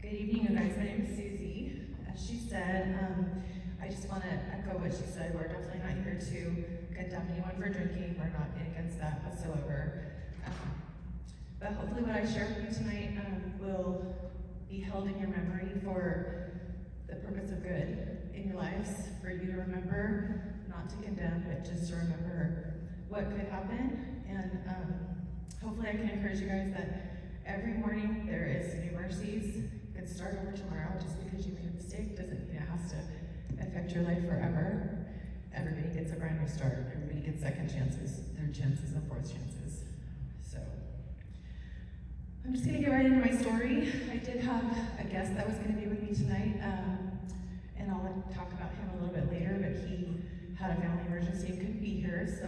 Good evening, you guys. My name is Susie. As she said, I just want to echo what she said. We're definitely not here to condemn anyone for drinking. We're not against that whatsoever. But hopefully what I share with you tonight will be held in your memory for the purpose of good in your lives, for you to remember, not to condemn, but just to remember what could happen. And hopefully I can encourage you guys that every morning there is new mercies. You can start over tomorrow. Just because you made a mistake doesn't mean it has to affect your life forever. Everybody gets a brand new start. Everybody gets second chances, third chances, and fourth chances. So I'm just gonna get right into my story. I did have a guest that was gonna be with me tonight, and I'll talk about him a little bit later, but he had a family emergency and couldn't be here. So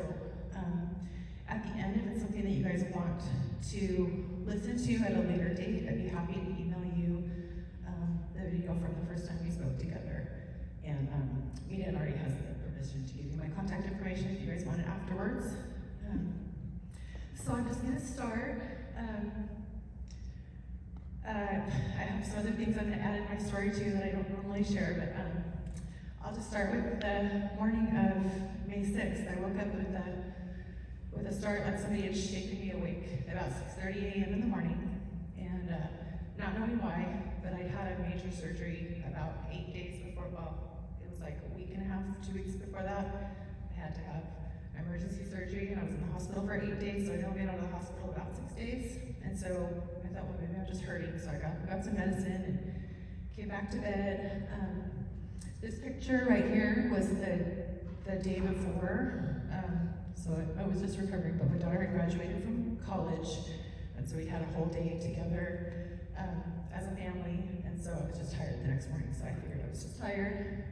at the end, if it's something that you guys want to listen to at a later date, I'd be happy to email you the video from the first time we spoke together. And Media already has the permission to give you my contact information if you guys want it afterwards. So I'm just gonna start. I have some other things I'm gonna add in my story too that I don't normally share, but I'll just start with the morning of May 6th. I woke up with a start like somebody had shaken me awake about 6:30 a.m. in the morning, and not knowing why, but I'd had a major surgery about 8 days before. Well, it was like a week and a half, 2 weeks before that. I had to have emergency surgery, and I was in the hospital for 8 days, so I don't get out of the hospital about 6 days. And so I thought, well, maybe I'm just hurting, so I got some medicine and came back to bed. This picture right here was the day before. So I was just recovering, but my daughter had graduated from college, and so we had a whole day together as a family, and so I was just tired the next morning, so I figured I was just tired.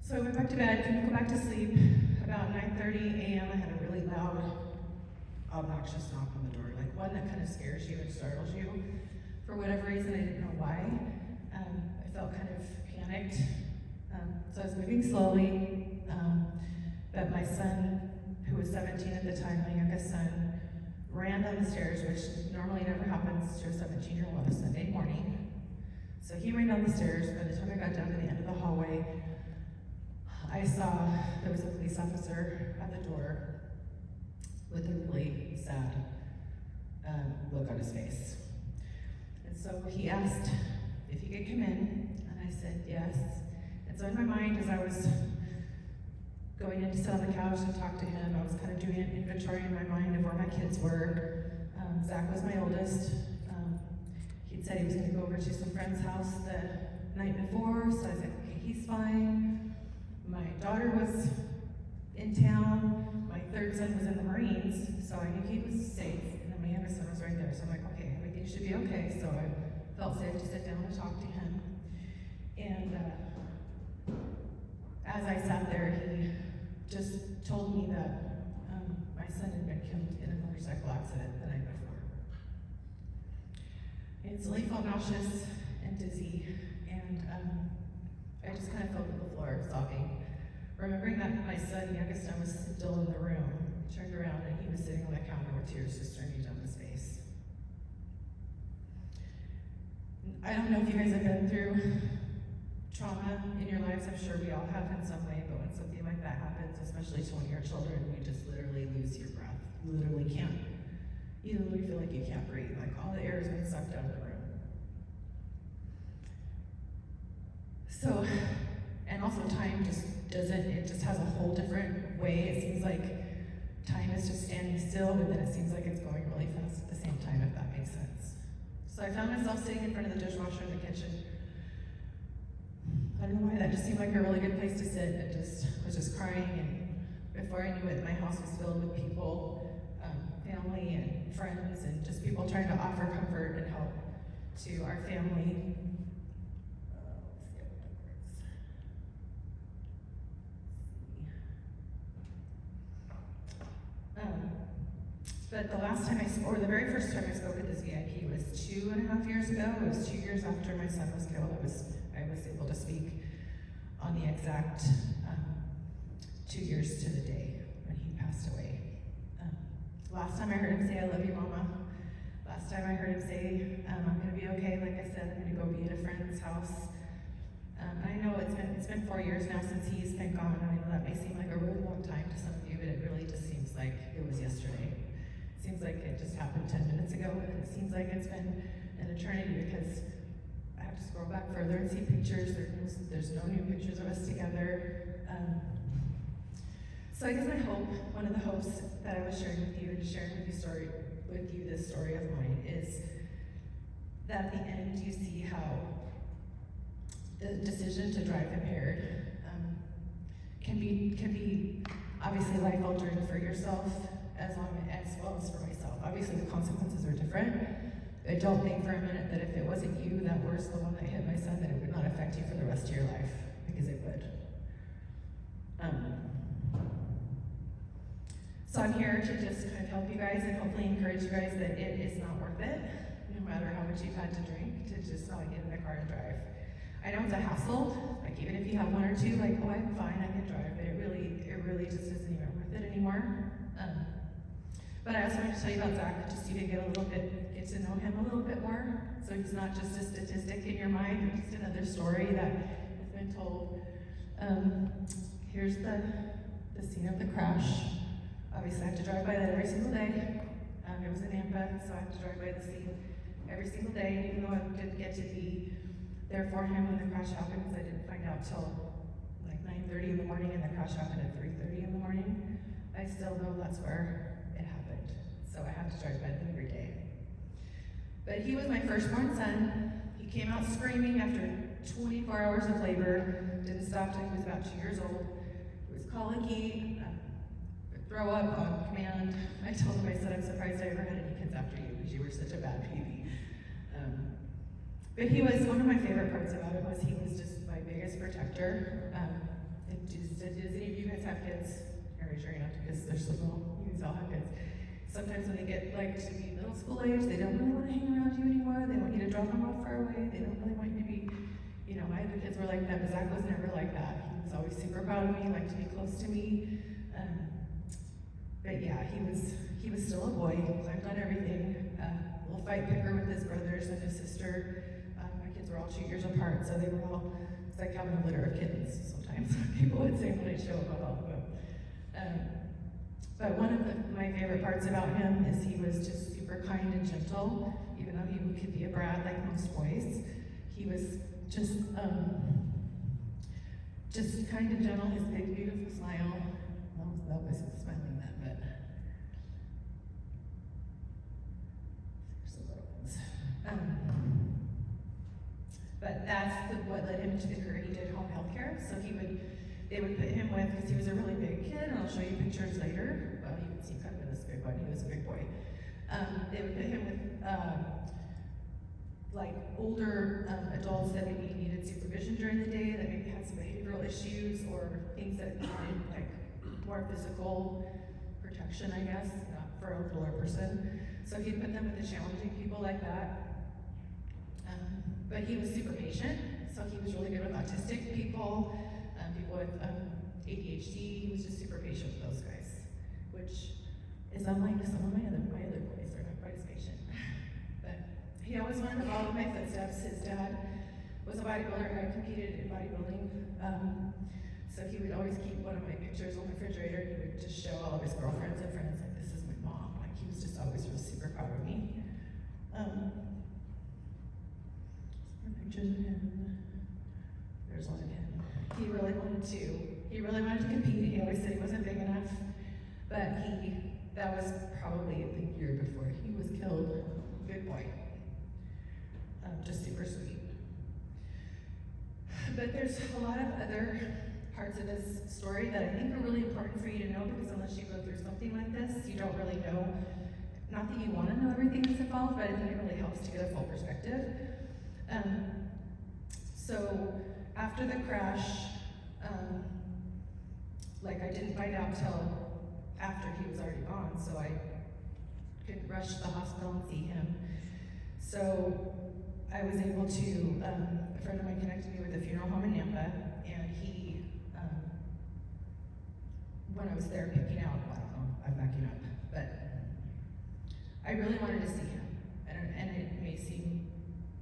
So I went back to bed, couldn't go back to sleep. About 9:30 a.m. I had a really loud, obnoxious knock on the door, like one that kind of scares you and startles you. For whatever reason, I didn't know why. I felt kind of panicked. So I was moving slowly. But my son, who was 17 at the time, my youngest son, ran down the stairs, which normally never happens to a 17-year-old on a Sunday morning. So he ran down the stairs. By the time I got down to the end of the hallway, I saw there was a police officer at the door with a really sad look on his face. And so he asked if he could come in, and I said yes. And so in my mind, as I was going in to sit on the couch and talk to him, I was kind of doing an inventory in my mind of where my kids were. Zach was my oldest. He'd said he was going to go over to some friend's house the night before, so I was like, okay, he's fine. My daughter was in town. My third son was in the Marines, so I knew he was safe. And then my youngest son was right there, so I'm like, okay, everything should be okay. So I felt safe to sit down and talk to him. And as I sat there, he just told me that my son had been killed in a motorcycle accident the night before. Instantly felt nauseous and dizzy, and I just kind of fell to the floor sobbing, remembering that my son, youngest son, was still in the room. I turned around and he was sitting on the counter with tears just streaming down his face. I don't know if you guys have been through trauma in your lives. I'm sure we all have in some way, but when something like that happens, especially to one of your children, you just literally lose your breath. You literally can't. You literally feel like you can't breathe, like all the air has been sucked out of the room. So, and also time just doesn't, it just has a whole different way. It seems like time is just standing still, but then it seems like it's going really fast at the same time, if that makes sense. So I found myself sitting in front of the dishwasher in the kitchen. I don't know why, that just seemed like a really good place to sit. I was just crying, and before I knew it, my house was filled with people, family and friends, and just people trying to offer comfort and help to our family. But the last time or the very first time I spoke at this VIP was 2.5 years ago. It was 2 years after my son was killed. I was able to speak on the exact 2 years to the day when he passed away. Last time I heard him say, "I love you, Mama." Last last time I heard him say, I'm gonna be okay, like I said, I'm gonna go be at a friend's house. I know it's been 4 years now since he's been gone. I know that may seem like a really long time to some of you, but it really just seems like it was yesterday. It seems like it just happened 10 minutes ago, and it seems like it's been an eternity because I have to scroll back further and see pictures. There's no new pictures of us together. So I guess my hope, one of the hopes that I was sharing with you and sharing with you this story of mine is that at the end you see how the decision to drive impaired can be obviously life altering for yourself as well as for myself. Obviously the consequences are different. I don't think for a minute that if it wasn't you that was the one that hit my son, that it would not affect you for the rest of your life, because it would. So I'm here to just kind of help you guys and hopefully encourage you guys that it is not worth it, no matter how much you've had to drink, to just not get in the car and drive. I know it's a hassle, like even if you have one or two, like, oh, I'm fine, I can drive, but it really just isn't even worth it anymore. But I also wanted to tell you about Zach, just so you can get to know him a little bit more, so he's not just a statistic in your mind, or just another story that has been told. Here's the scene of the crash. Obviously, I have to drive by that every single day. It was in Nampa, so I have to drive by the scene every single day, even though I didn't get to be there for him when the crash happened, because I didn't find out till like 9:30 in the morning, and the crash happened at 3:30 in the morning. I still know that's where it happened, so I have to drive by them every day. But he was my firstborn son. He came out screaming after 24 hours of labor, didn't stop till he was about 2 years old. He was colicky, throw up on command. I told him, I said, I'm surprised I ever had any kids after you, because you were such a bad baby. But he was, one of my favorite parts about it was he was just my biggest protector. Does any of you guys have kids? Raise your hand, because they're so little. You guys all have kids. Sometimes when they get like to be middle school age, they don't really want to hang around you anymore. They want you to drop them off far away. They don't really want you to be, my other kids were like that, but Zach was never like that. He was always super proud of me, liked to be close to me. But yeah, he was still a boy. He climbed on everything. Little fight picker with his brothers and his sister. My kids were all 2 years apart, so they were all, it's like having a litter of kittens sometimes. People would say when I'd show up all of them. But one of my favorite parts about him is he was just super kind and gentle, even though he could be a brat like most boys. He was just kind and gentle, his big, beautiful smile. That wasn't smiling then, but there's the little ones. But that's what led him to the career he did, home health care. So they would put him with, because he was a really big kid, and I'll show you pictures later. Well, you can see kind of this big one, he was a big boy. They would put him with like older adults that maybe needed supervision during the day, that maybe had some behavioral issues or things that needed like more physical protection, I guess, not for a littler person. So he'd put them with the challenging people like that. But he was super patient, so he was really good with autistic people, people with ADHD. He was just super patient with those guys, which is unlike some of my other boys. They're not quite as patient. But he always wanted to follow my footsteps. His dad was a bodybuilder. I competed in bodybuilding. So he would always keep one of my pictures on the refrigerator. He would just show all of his girlfriends and friends, like, this is my mom. Like, he was just always really super proud of me. Some pictures of him. There's one of him. He really wanted to compete. He always said he wasn't big enough. But that was probably the year before he was killed. Good boy. Just super sweet. But there's a lot of other parts of this story that I think are really important for you to know, because unless you go through something like this, you don't really know, not that you want to know everything that's involved, but I think it really helps to get a full perspective. So after the crash, I didn't find out till after he was already gone, so I couldn't rush to the hospital and see him. So I was able to, a friend of mine connected me with a funeral home in Nampa, and he, when I was there picking out, well, I don't know, I'm backing up, but I really wanted to see him. And it may seem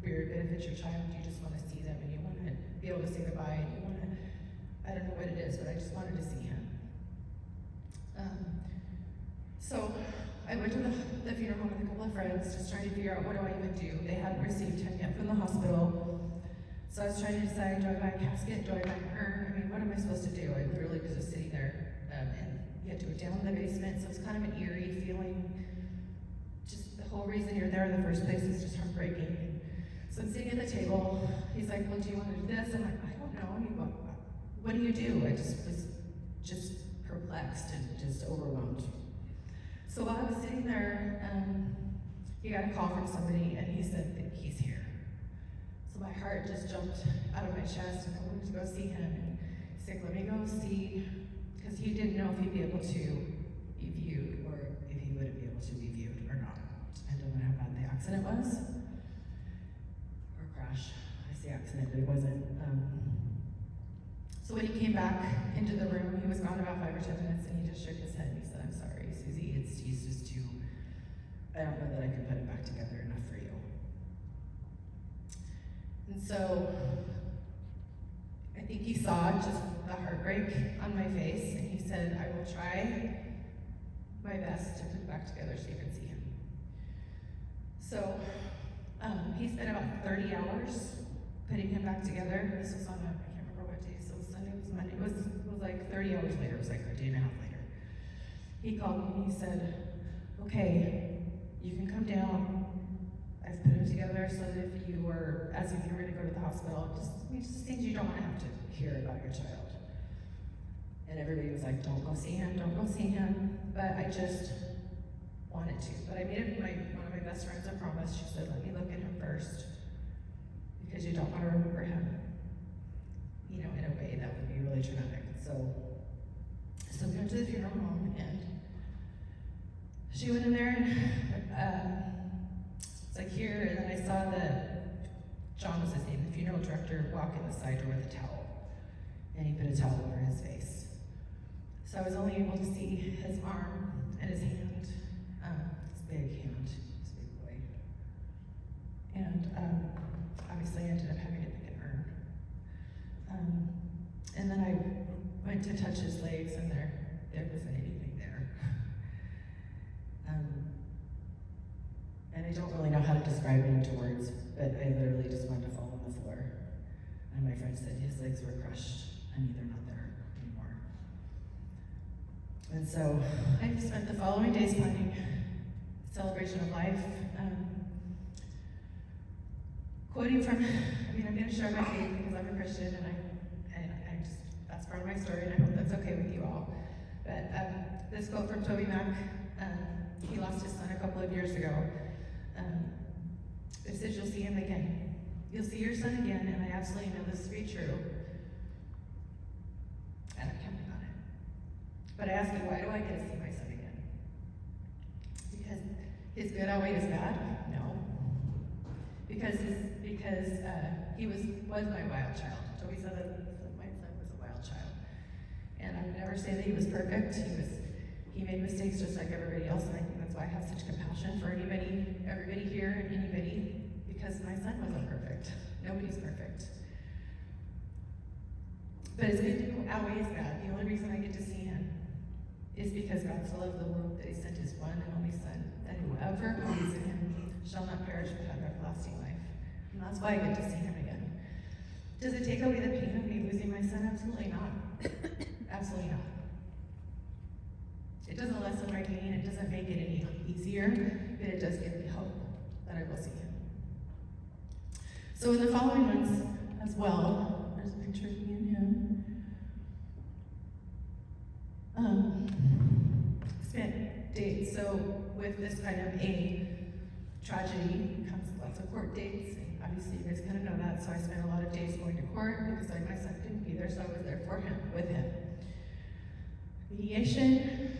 weird, but if it's your child, you just want to see them and you want to be able to say goodbye and you want to, I don't know what it is, but I just wanted to see him. So I went to the funeral home with a couple of friends, just trying to figure out what do I even do. They hadn't received him yet from the hospital. So I was trying to decide, do I buy a casket, do I buy an urn? I mean, what am I supposed to do? I literally was just sitting there, and you had to go down in the basement, so it's kind of an eerie feeling. Just the whole reason you're there in the first place is just heartbreaking. So I'm sitting at the table, he's like, well, do you want to do this? I'm like, I don't know, I mean, what do you do? I just was just perplexed and just overwhelmed. So while I was sitting there, he got a call from somebody and he said that he's here. So my heart just jumped out of my chest and I wanted to go see him. And he's like, let me go see, because he didn't know if he'd be able to be viewed or if he wouldn't be able to be viewed or not, depending on how bad the accident was. Or crash. I say accident, but it wasn't. So when he came back into the room, he was gone about 5 or 10 minutes and he just shook his head and he said, I'm sorry, Susie, he's just too, I don't know that I can put it back together enough for you. And so, I think he saw just the heartbreak on my face, and he said, I will try my best to put it back together so you can see him. So, he spent about 30 hours putting him back together. This was on I can't remember what day, so it was Sunday, it was Monday, it was like 30 hours later, it was like a day and a half later. He called me and he said, okay, you can come down. I've put them together so that if you were, as if you were to go to the hospital, just things you don't want to have to hear about your child. And everybody was like, don't go see him, don't go see him. But I just wanted to. But I made it one of my best friends a promise. She said, let me look at him first, because you don't want to remember him, you know, in a way that would be really traumatic. So we went to the funeral home, and she went in there, and it's like here, and then I saw John was his name, the funeral director, walk in the side door with a towel, and he put a towel over his face. So I was only able to see his arm and his hand, his big hand, his big boy. And obviously I ended up having to pick an urn. And then I went to touch his legs, and there wasn't anything there. And I don't really know how to describe it into words, but I literally just wanted to fall on the floor. And my friend said his legs were crushed, and they're not there anymore. And so I spent the following days planning celebration of life. Quoting from, I'm going to share my faith because I'm a Christian, and I just, that's part of my story, and I hope that's okay with you all. But this quote from Toby Mac, he lost his son a couple of years ago. It says, you'll see him again. You'll see your son again, and I absolutely know this to be true. And I'm counting on it. But I ask you, why do I get to see my son again? Because his good outweighed his bad? No. Because he was my wild child. Toby said that my son was a wild child. And I would never say that he was perfect. He made mistakes just like everybody else, and I think that's why I have such compassion for everybody here, and anybody, because my son wasn't perfect. Nobody's perfect. But his good outweighs bad. The only reason I get to see him is because God so loved the world that he sent his one and only son, that whoever believes in him shall not perish but have everlasting life. And that's why I get to see him again. Does it take away the pain of me losing my son? Absolutely not. Absolutely not. It doesn't lessen my pain, it doesn't make it any easier, but it does give me hope that I will see him. So in the following months as well, there's a picture of me and him. Spent dates, so with this kind of a tragedy comes lots of court dates, and obviously you guys kind of know that, so I spent a lot of days going to court because my son couldn't be there, so I was there for him, with him. Mediation,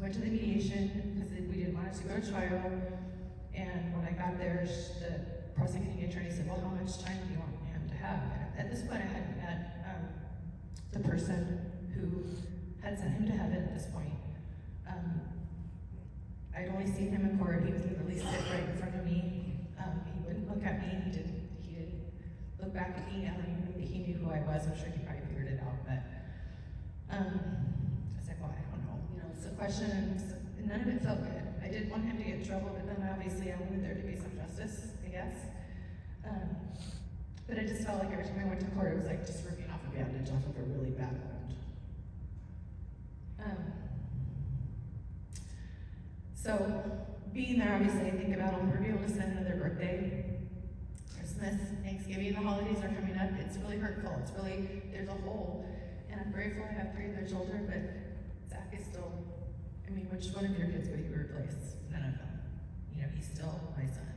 went to the mediation because we didn't want us to go to trial, and when I got there, the prosecuting attorney said, well, how much time do you want him to have? And at this point, I hadn't met the person who had sent him to heaven at this point. I'd only seen him in court. He would literally sit right in front of me. He wouldn't look at me. He didn't look back at me. I don't even know that he knew who I was. I'm sure he probably figured it out, but I was like, well, I don't know. You know, it's a question, and none of it felt good. I did want him to get in trouble, but then obviously I wanted there to be some justice, I guess. But I just felt like every time I went to court, it was like just ripping off a bandage off of a really bad wound. So being there, obviously, I think about I'll never be able to spend another birthday, Christmas, Thanksgiving, the holidays are coming up. It's really hurtful. It's really, there's a hole. And I'm grateful I have 3 of their children, but Zach is still, I mean, which one of your kids would you replace? None of them. You know, he's still my son.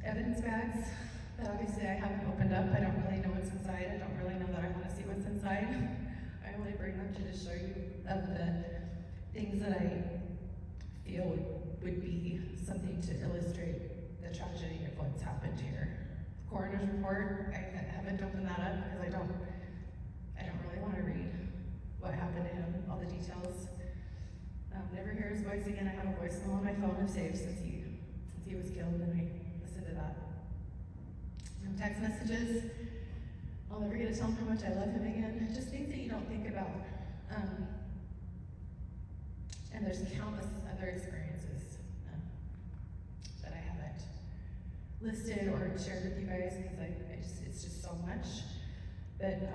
Evidence bags that obviously I haven't opened up. I don't really know what's inside. I don't really know that I want to see what's inside. I only bring them to just show you of the things that I feel would be something to illustrate the tragedy of what's happened here. Coroner's report, I haven't opened that up because I don't really want to read what happened to him, all the details. Never hear his voice again. I have a voicemail on my phone I've saved since he was killed, and I listened to that. Text messages, I'll never get to tell him how much I love him again. Just things that you don't think about. And there's countless other experiences that I haven't listed or shared with you guys because it's just so much. But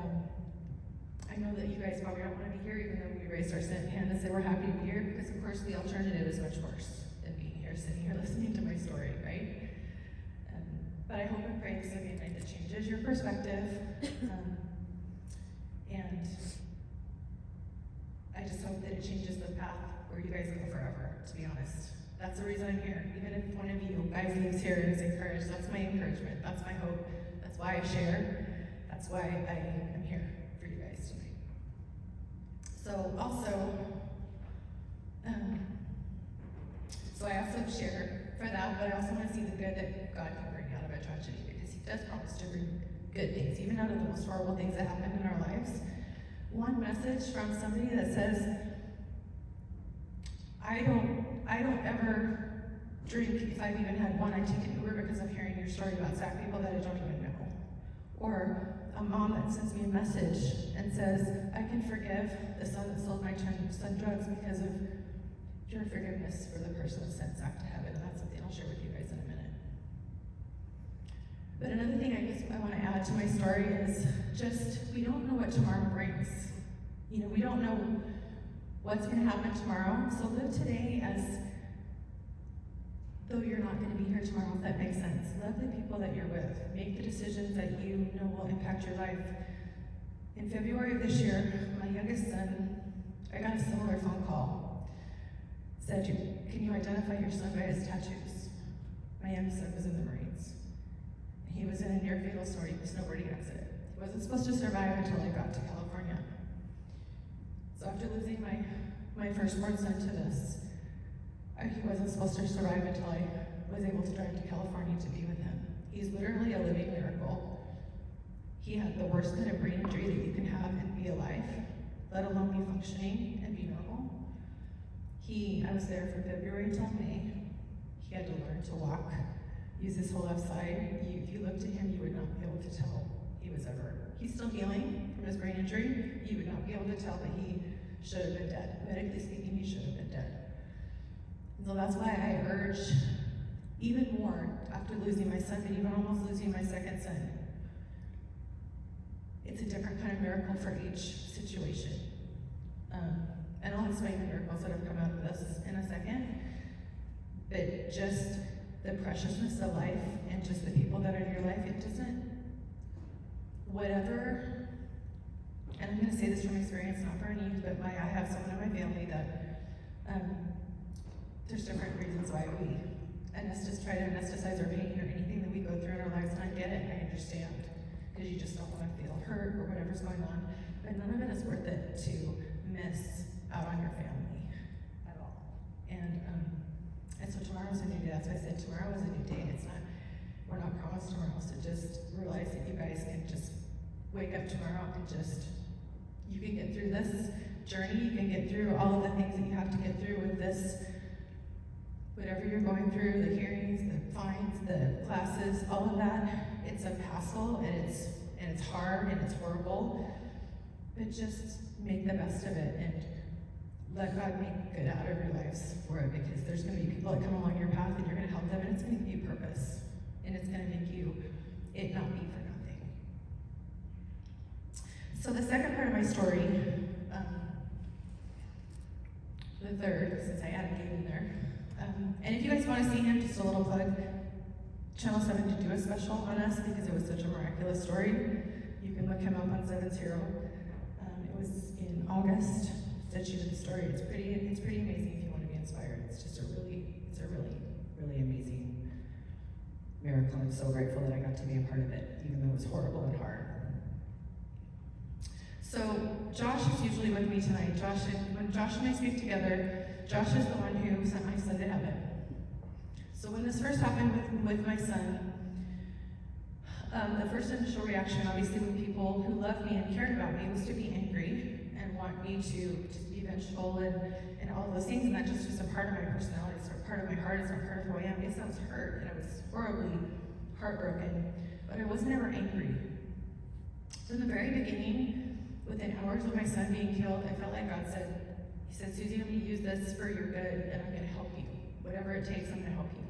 I know that you guys probably don't want to be here, even though we raised our hand and said we're happy to be here, because of course the alternative is much worse than being here, sitting here listening to my story, right? But I hope and pray this will be a night that changes your perspective. And I just hope that it changes the path where you guys go forever, to be honest. That's the reason I'm here. Even if one of you guys leaves here and is encouraged, that's my encouragement. That's my hope. That's why I share. That's why I am here for you guys tonight. So also, so I also share for that, but I also want to see the good that God can bring out of a tragedy, because He does promise to bring good things, even out of the most horrible things that happen in our lives. One message from somebody that says, I don't ever drink. If I've even had one, I take an Uber because I'm hearing your story about Zach, people that I don't even know. Or a mom that sends me a message and says, I can forgive the son that sold my son drugs because of your forgiveness for the person that sent Zach to heaven. And that's something I'll share with you guys in a minute. But another thing I want to add to my story is just, we don't know what tomorrow brings. You know, we don't know what's going to happen tomorrow. So live today as though you're not going to be here tomorrow, if that makes sense. Love the people that you're with. Make the decisions that you know will impact your life. In February of this year, my youngest son, I got a similar phone call. It said, can you identify your son by his tattoos? My youngest son was in the Marines. He was in a near fatal snowboarding accident. He wasn't supposed to survive until I got to California. So after losing my firstborn son to this, he wasn't supposed to survive until I was able to drive to California to be with him. He's literally a living miracle. He had the worst kind of brain injury that you can have and be alive, let alone be functioning and be normal. I was there from February until May. He had to learn to walk, use his whole left side. If you looked at him, you would not be able to tell he's still healing from his brain injury. You would not be able to tell that he should have been dead. Medically speaking, he should have been dead. And so that's why I urge even more after losing my son, but even almost losing my second son. It's a different kind of miracle for each situation. And I'll explain the miracles that have come out of this in a second. But just the preciousness of life and just the people that are in your life, it doesn't, whatever, and I'm going to say this from experience, not for any, but I have someone in my family that there's different reasons why we try to anesthetize our pain or anything that we go through in our lives, and I get it, and I understand, because you just don't want to feel hurt or whatever's going on, but none of it is worth it to miss out on your family at all. And so tomorrow's a new day. That's why I said tomorrow is a new day. We're not promised tomorrow, so just realize that you guys can just wake up tomorrow and you can get through this journey. You can get through all of the things that you have to get through with this, whatever you're going through, the hearings, the fines, the classes, all of that. It's a hassle, and it's hard, and it's horrible. But just make the best of it, and let God make good out of your lives for it, because there's going to be people that come along your path, and you're going to help them, and it's going to give you purpose, and it's going to make you it not be for nothing. So the second part of my story, the third, since I added Gabe in there, and if you guys want to see him, just a little plug, Channel 7 did do a special on us because it was such a miraculous story. You can look him up on 7's Hero. It was in August that she did the story. It's pretty amazing if you want to be inspired. It's a really amazing miracle. I'm so grateful that I got to be a part of it, even though it was horrible and hard. So Josh is usually with me tonight. When Josh and I speak together, Josh is the one who sent my son to heaven. So when this first happened with my son, the first initial reaction, obviously, with people who loved me and cared about me, was to be angry and want me to be vengeful and all of those things. And that just was a part of my personality. It's a part of my heart. It's a part of who I am. Yes, I was hurt, and I was horribly heartbroken, but I was never angry. From the very beginning, within hours of my son being killed, I felt like God said, he said, Susie, I'm going to use this for your good, and I'm going to help you. Whatever it takes, I'm going to help you.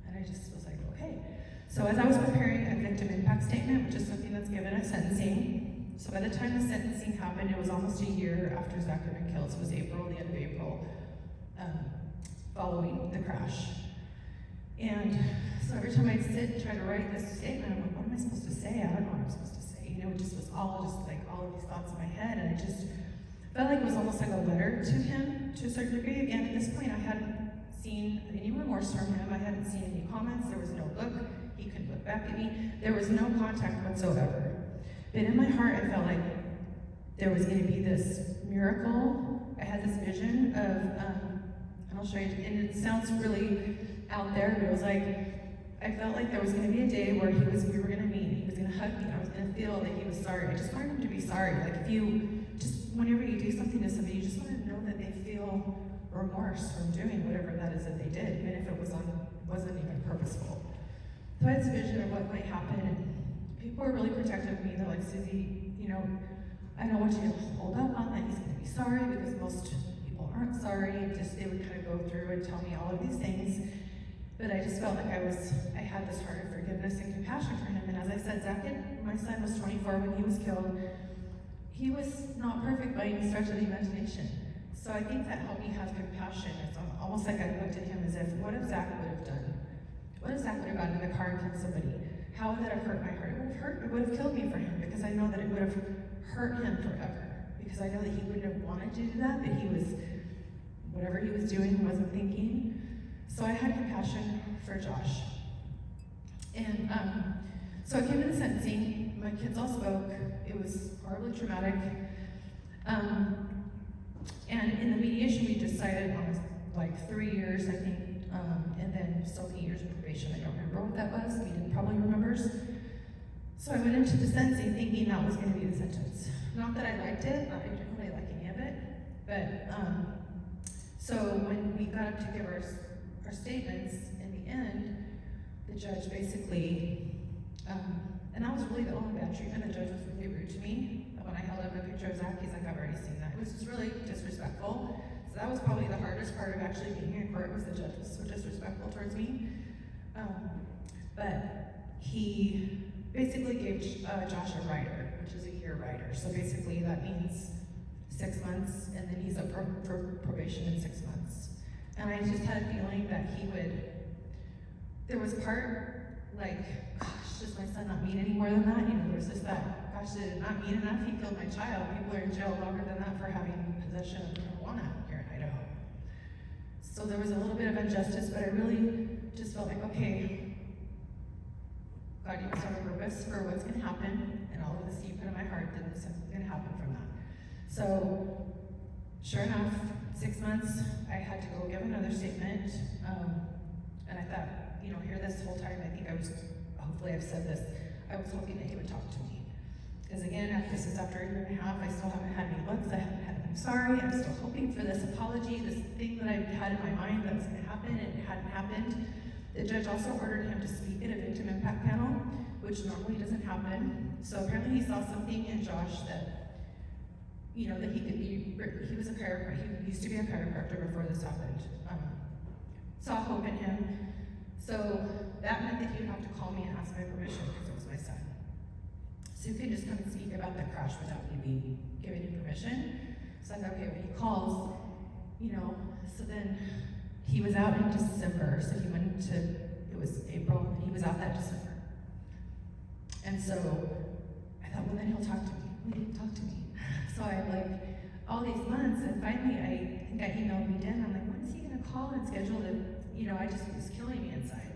And I just was like, okay. So as I was preparing a victim impact statement, which is something that's given at sentencing, so by the time the sentencing happened, it was almost a year after Zach had been killed. So it was April, the end of April, following the crash. And so every time I'd sit and try to write this statement, I'm like, what am I supposed to say? I don't know what I'm supposed to say. You know, it just was all of these thoughts in my head, and I just felt like it was almost like a letter to him to a certain degree. Again, at this point, I hadn't seen any remorse from him. I hadn't seen any comments. There was no look. He couldn't look back at me. There was no contact whatsoever. But in my heart, I felt like there was going to be this miracle. I had this vision of, and I'll show you, and it sounds really out there, but it was like, I felt like there was going to be a day where we were going to meet. He was going to hug me, and I was going to feel that he was sorry. I just wanted him to be sorry. Like, whenever you do something to somebody, you just want to know that they feel remorse from doing whatever that is that they did, even if it wasn't even purposeful. So I had this vision of what might happen, and people were really protective of me. They're like, Susie, you know, I don't want you to hold up on that. He's going to be sorry, because most people aren't sorry. They would kind of go through and tell me all of these things. But I just felt like I had this heart of forgiveness and compassion for him. And as I said, my son was 24 when he was killed. He was not perfect by any stretch of the imagination. So I think that helped me have compassion. It's almost like I looked at him as if, what if Zach would have done? What if Zach would have gotten in the car and killed somebody? How would that have hurt my heart? It would have killed me for him, because I know that it would have hurt him forever. Because I know that he wouldn't have wanted to do that, but whatever he was doing, he wasn't thinking. So I had compassion for Josh. And so I came to the sentencing. My kids all spoke. It was horribly traumatic. And in the mediation, we decided on like 3 years, I think, and then so many years of probation. I don't remember what that was. Eden probably remembers. So I went into the sentencing thinking that was going to be the sentence. Not that I liked it. I didn't really like any of it. But so when we got up to give our statements, in the end, the judge basically, and that was really the only bad treatment. The judge was really rude to me. When I held up a picture of Zach, he's like, I've already seen that. It was just really disrespectful. So that was probably the hardest part of actually being in court, was the judge was so disrespectful towards me. But he basically gave Josh a rider, which is a year rider. So basically that means 6 months, and then he's up for probation in 6 months. And I just had a feeling that there was part like, gosh, does my son not mean any more than that? You know, there's just that, gosh, did it not mean enough? He killed my child. People are in jail longer than that for having possession of marijuana here in Idaho. So there was a little bit of injustice, but I really just felt like, okay, God, you must have a purpose for what's going to happen, and all of this you put in my heart, then something's going to happen from that. So, sure enough, 6 months, I had to go give another statement, and I thought, you know, here this whole time, I think hopefully I've said this, I was hoping that he would talk to me. Because again, this is after a year and a half, I still haven't had any looks, I haven't had any sorry, I'm still hoping for this apology, this thing that I had in my mind that was going to happen, and it hadn't happened. The judge also ordered him to speak at a victim impact panel, which normally doesn't happen. So apparently he saw something in Josh that, that he could be, he was a chiropractor, he used to be a chiropractor before this happened. Saw hope in him. So that meant that he would have to call me and ask my permission because it was my son. So you can just come and speak about the crash without me giving him permission. So I thought, okay, when he calls, so then he was out in December, so he went to, it was April, and he was out that December. And so I thought, well, then he'll talk to me. Well, he didn't talk to me. So I'm like, all these months, and finally I think I emailed me in. I'm like, when is he gonna call and schedule the, it was killing me inside.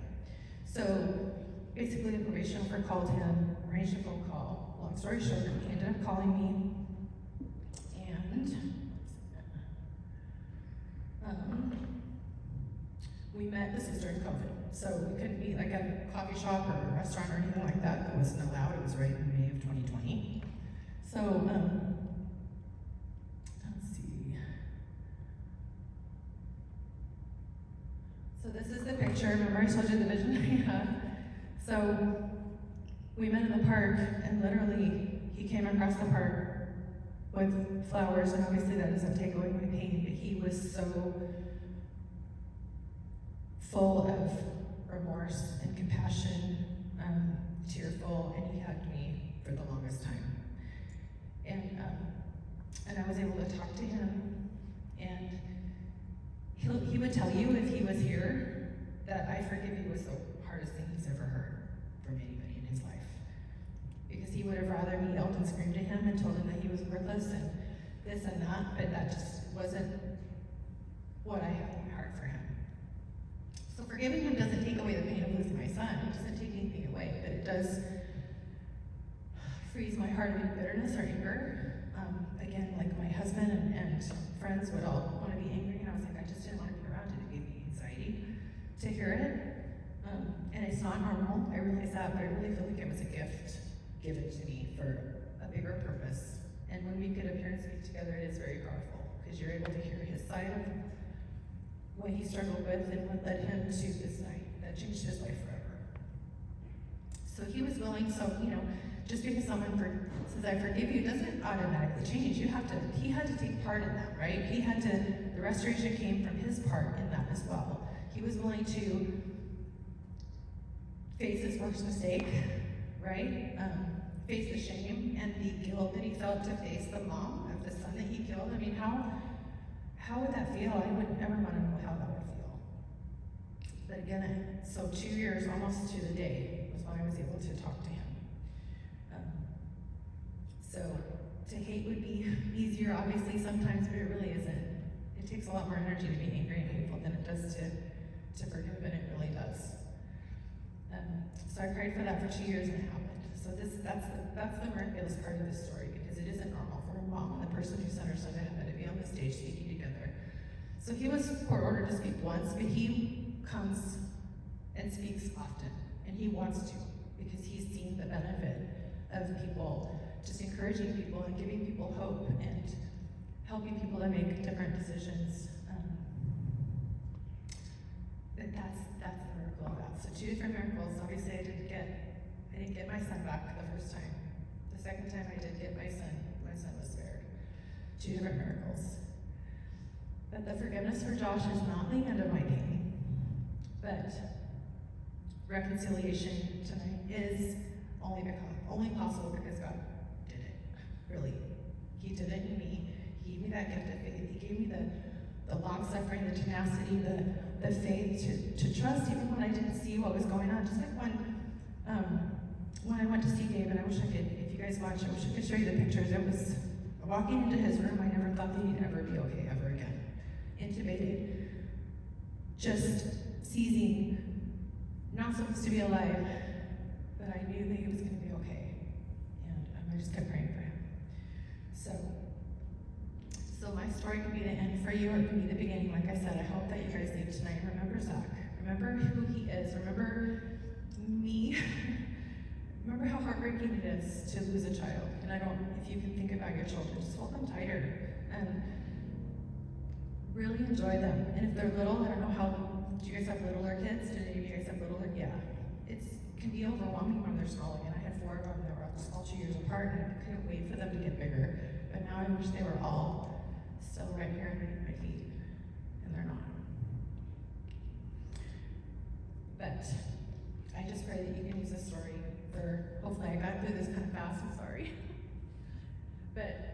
So basically the probation officer called him, arranged a phone call. Long story short, he ended up calling me, and we met. This was during COVID, so we couldn't meet like at a coffee shop or a restaurant or anything like that. That wasn't allowed. It was right in May of 2020. So let's see. So this is the picture. Remember I told you the vision I had? So we met in the park, and literally he came across the park with flowers, and obviously that doesn't take away my pain, but he was so full of remorse and compassion, tearful, and he hugged me for the longest time. And I was able to talk to him, and he would tell you if he was here that I forgive you was the hardest thing he's ever heard from anybody in his life. Because he would have rather me yelled and screamed at him and told him that he was worthless and this and that, but that just wasn't what I had in my heart for him. So forgiving him doesn't take away the pain of losing my son. It doesn't take anything away, but it does freeze my heart of any bitterness or anger. Again, like my husband and friends would all want to be angry, and I was like, I just didn't want to be around it. It gave me anxiety to hear it. And it's not normal, I realize that, but I really feel like it was a gift given to me for a bigger purpose. And when we could appear and speak together, it is very powerful, because you're able to hear his side of what he struggled with and what led him to this night that changed his life forever. So he was willing, just because someone says I forgive you doesn't automatically change. He had to take part in that, right? The restoration came from his part in that as well. He was willing to face his worst mistake, right? Face the shame and the guilt that he felt to face the mom of the son that he killed. I mean, how would that feel? I would never want to know how that would feel. But again, so 2 years, almost to the day, was when I was able to talk to him. So to hate would be easier, obviously, sometimes, but it really isn't. It takes a lot more energy to be angry and hateful than it does to forgive, and it really does. So I cried for that for 2 years, and it happened. So that's the miraculous part of this story, because it isn't normal for a mom and the person who sent her son to heaven to be on the stage speaking together. So he was court ordered to speak once, but he comes and speaks often, and he wants to, because he's seen the benefit of people, just encouraging people and giving people hope and helping people to make different decisions. That's the miracle of that. So 2 different miracles. Obviously, I didn't get my son back the first time. The second time I did get my son was spared. 2 different miracles. But the forgiveness for Josh is not the end of my pain, but reconciliation tonight is only possible because God did it. Really, He did it in me. He gave me that gift of faith. He gave me the long suffering, the tenacity, the faith to trust even when I didn't see what was going on. Just like when I went to see David, I wish I could, if you guys watch, I wish I could show you the pictures. It was walking into his room. I never thought that he'd ever be okay ever again. Intubated, just seizing, not supposed to be alive, but I knew that he was going to be okay, and I just kept praying for him. So my story could be the end for you, or it could be the beginning. Like I said, I hope that you guys leave tonight. Remember Zach. Remember who he is. Remember me. Remember how heartbreaking it is to lose a child. And if you can think about your children, just hold them tighter. And really enjoy them. And if they're little, I don't know how, do you guys have littler kids? Did any of you guys have littler? Yeah. It can be overwhelming when they're small. Again, I had 4 of them that were all 2 years apart, and I couldn't wait for them to get bigger. But now I wish they were all still right here underneath my feet, and they're not. But I just pray that you can use this story for, hopefully I got through this kind of fast, I'm sorry. But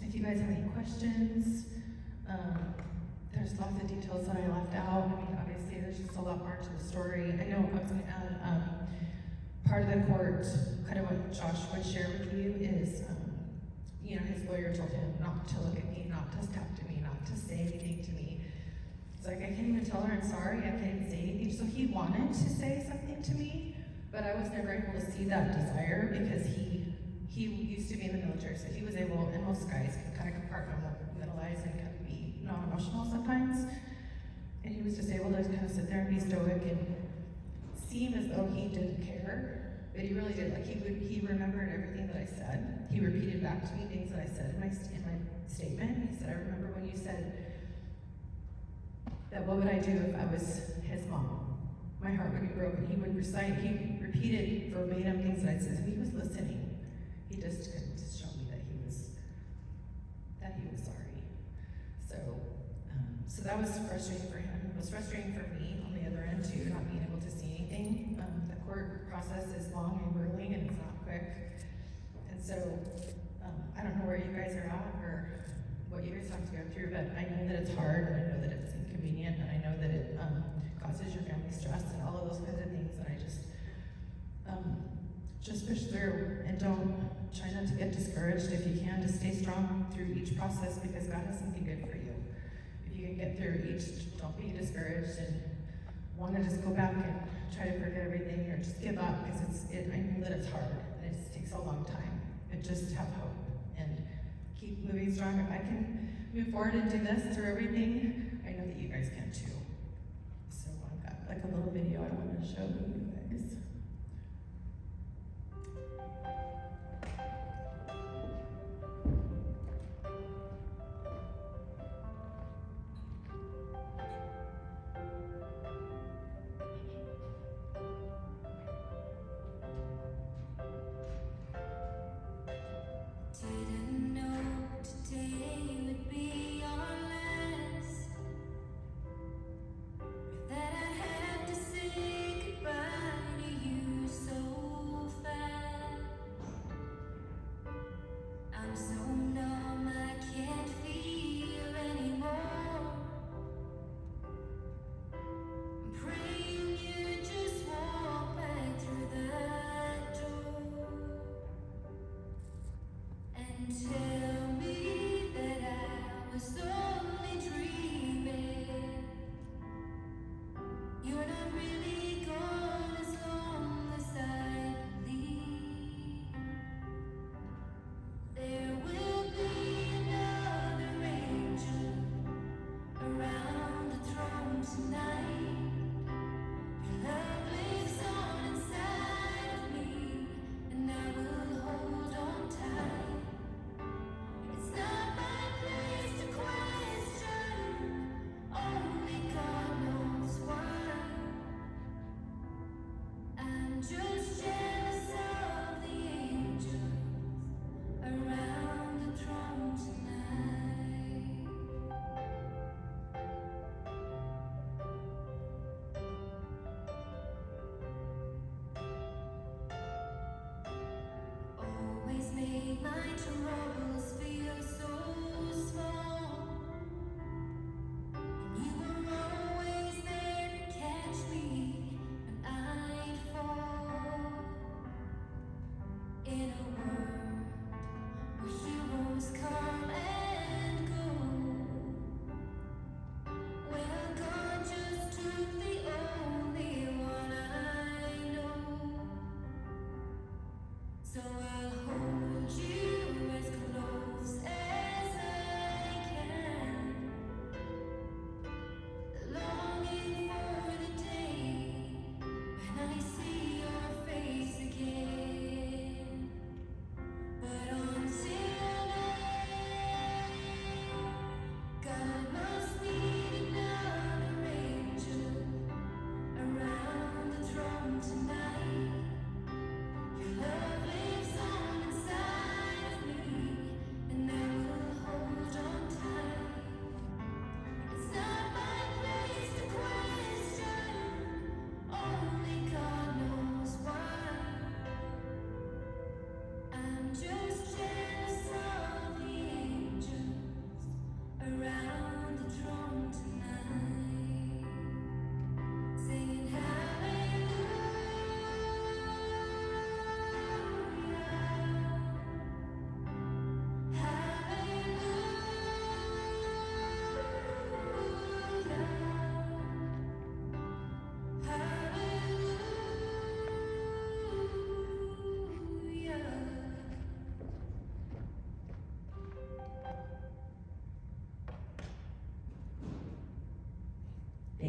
if you guys have any questions, there's lots of details that I left out. I mean, obviously there's just a lot more to the story. I know I was going to add, part of the court, kind of what Josh would share with you is, you know, his lawyer told him not to look at me, not to talk to me, not to say anything to me. It's like, I can't even tell her I'm sorry, I can't even say anything. So he wanted to say something to me, but I was never able to see that desire because he used to be in the military, so he was able, and most guys can kind of compartmentalize and kind of be non-emotional sometimes. And he was just able to kind of sit there and be stoic and seem as though he didn't care, but he really did. Like he remembered everything that I said. He repeated back to me things that I said in my statement. He said, I remember when you said that what would I do if I was his mom? My heart would be broken. He would recite, he repeated verbatim things that I said. He was listening. He just couldn't show me that he was sorry. So that was frustrating for him. It was frustrating for me on the other end too, not being able to see anything. The court process is long and grueling and it's not quick. And so I don't know where you guys are at or what you guys have to go through, but I know that it's hard and I know that it's inconvenient and I know that it causes your family stress and all of those kinds of things, and I just push through and don't try not to get discouraged. If you can, just stay strong through each process because God has something good for you. If you can get through each, don't be discouraged and want to just go back and try to forget everything or just give up because I know that it's hard and it takes a long time. But just have hope and keep moving strong. If I can move forward and do this through everything, I know that you guys can too. So I've got like a little video I want to show you guys. Didn't know today would be our last, or that I'd have to say goodbye.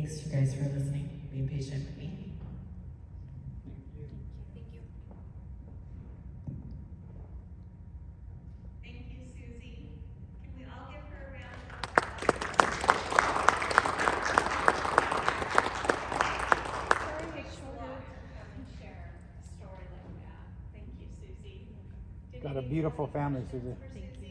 Thanks, you guys, for listening, being patient with me. Thank you. Thank you, Susie. Can we all give her a round of applause? It takes a lot to come and share a story like that. Thank you, Susie. Did Got a any beautiful more family, questions Susie. for Susie?